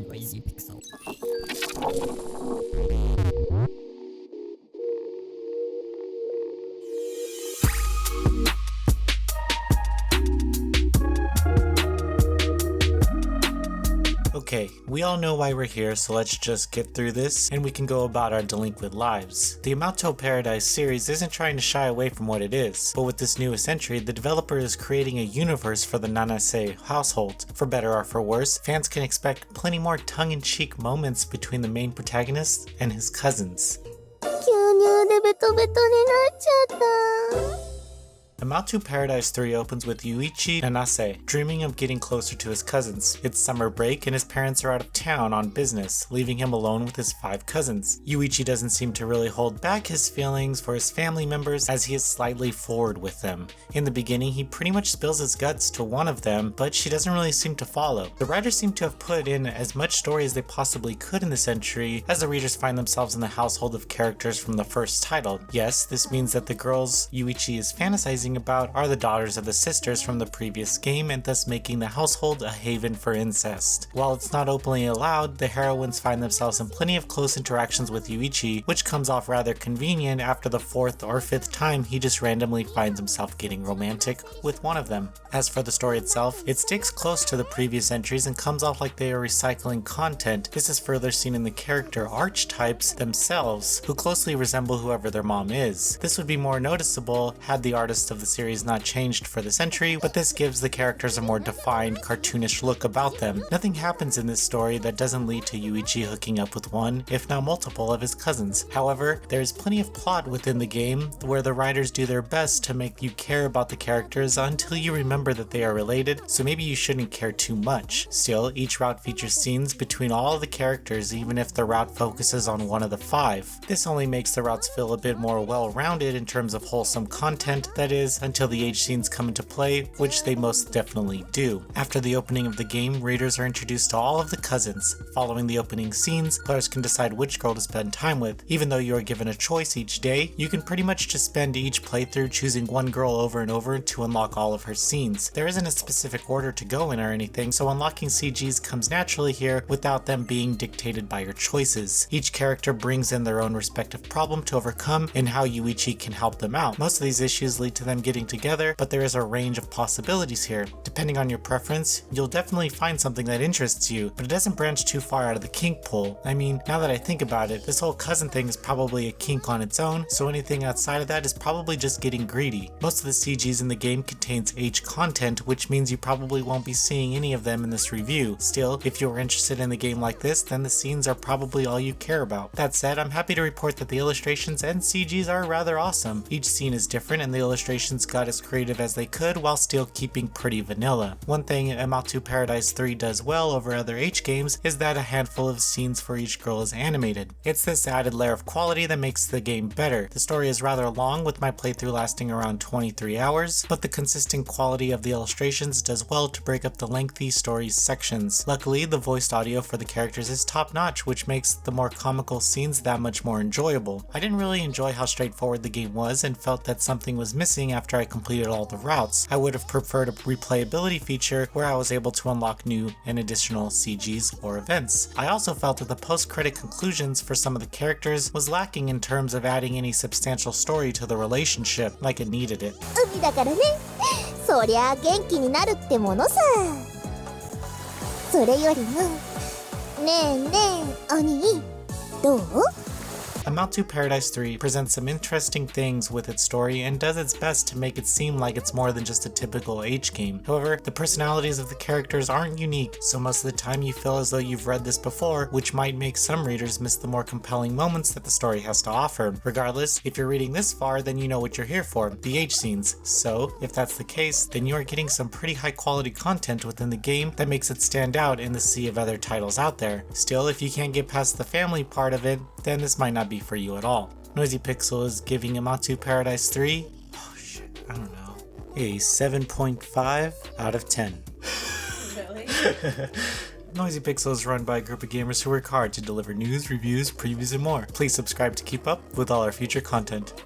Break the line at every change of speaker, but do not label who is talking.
Noisy Pixel. Okay, we all know why we're here, so let's just get through this and we can go about our delinquent lives. The Imouto Paradise series isn't trying to shy away from what it is, but with this newest entry, the developer is creating a universe for the Nanase household. For better or for worse, fans can expect plenty more tongue-in-cheek moments between the main protagonist and his cousins.
牛乳でベトベトになっちゃった。
Imouto Paradise 3 opens with Yuichi Nanase dreaming of getting closer to his cousins. It's summer break and his parents are out of town on business, leaving him alone with his 5 cousins. Yuichi doesn't seem to really hold back his feelings for his family members as he is slightly forward with them. In the beginning, he pretty much spills his guts to one of them, but she doesn't really seem to follow. The writers seem to have put in as much story as they possibly could in this entry, as the readers find themselves in the household of characters from the first title. Yes, this means that the girls Yuichi is fantasizing about are the daughters of the sisters from the previous game, and thus making the household a haven for incest. While it's not openly allowed, the heroines find themselves in plenty of close interactions with Yuichi, which comes off rather convenient after the 4th or 5th time he just randomly finds himself getting romantic with one of them. As for the story itself, it sticks close to the previous entries and comes off like they are recycling content. This is further seen in the character archetypes themselves, who closely resemble whoever their mom is. This would be more noticeable had the artist of the series not changed for this entry, but this gives the characters a more defined, cartoonish look about them. Nothing happens in this story that doesn't lead to Yuichi hooking up with one, if not multiple, of his cousins. However, there is plenty of plot within the game where the writers do their best to make you care about the characters until you remember that they are related, so maybe you shouldn't care too much. Still, each route features scenes between all of the characters even if the route focuses on one of the 5. This only makes the routes feel a bit more well-rounded in terms of wholesome content, that is, until the age scenes come into play, which they most definitely do. After the opening of the game, readers are introduced to all of the cousins. Following the opening scenes, players can decide which girl to spend time with. Even though you are given a choice each day, you can pretty much just spend each playthrough choosing one girl over and over to unlock all of her scenes. There isn't a specific order to go in or anything, so unlocking CGs comes naturally here without them being dictated by your choices. Each character brings in their own respective problem to overcome and how Yuichi can help them out. Most of these issues lead to them getting together, but there is a range of possibilities here. Depending on your preference, you'll definitely find something that interests you, but it doesn't branch too far out of the kink pool. I mean, now that I think about it, this whole cousin thing is probably a kink on its own, so anything outside of that is probably just getting greedy. Most of the CGs in the game contains age content, which means you probably won't be seeing any of them in this review. Still, if you're interested in the game like this, then the scenes are probably all you care about. That said, I'm happy to report that the illustrations and CGs are rather awesome. Each scene is different and the illustrations got as creative as they could while still keeping pretty vanilla. One thing Imouto Paradise 3 does well over other H games is that a handful of scenes for each girl is animated. It's this added layer of quality that makes the game better. The story is rather long, with my playthrough lasting around 23 hours, but the consistent quality of the illustrations does well to break up the lengthy story sections. Luckily, the voiced audio for the characters is top notch, which makes the more comical scenes that much more enjoyable. I didn't really enjoy how straightforward the game was and felt that something was missing after I completed all the routes. I would have preferred a replayability feature where I was able to unlock new and additional CGs or events. I also felt that the post-credit conclusions for some of the characters was lacking in terms of adding any substantial story to the relationship, like it needed it.
海だからね。そりゃ元気になるってものさ。それよりも、ねえねえ、お兄、どう？
Imouto Paradise 3 presents some interesting things with its story and does its best to make it seem like it's more than just a typical H game. However, the personalities of the characters aren't unique, so most of the time you feel as though you've read this before, which might make some readers miss the more compelling moments that the story has to offer. Regardless, if you're reading this far, then you know what you're here for, the H scenes. So, if that's the case, then you are getting some pretty high quality content within the game that makes it stand out in the sea of other titles out there. Still, if you can't get past the family part of it, then this might not be for you at all. Noisy Pixel is giving Imouto Paradise 3, I don't know, a 7.5 out of 10.
Really?
Noisy Pixel is run by a group of gamers who work hard to deliver news, reviews, previews, and more. Please subscribe to keep up with all our future content.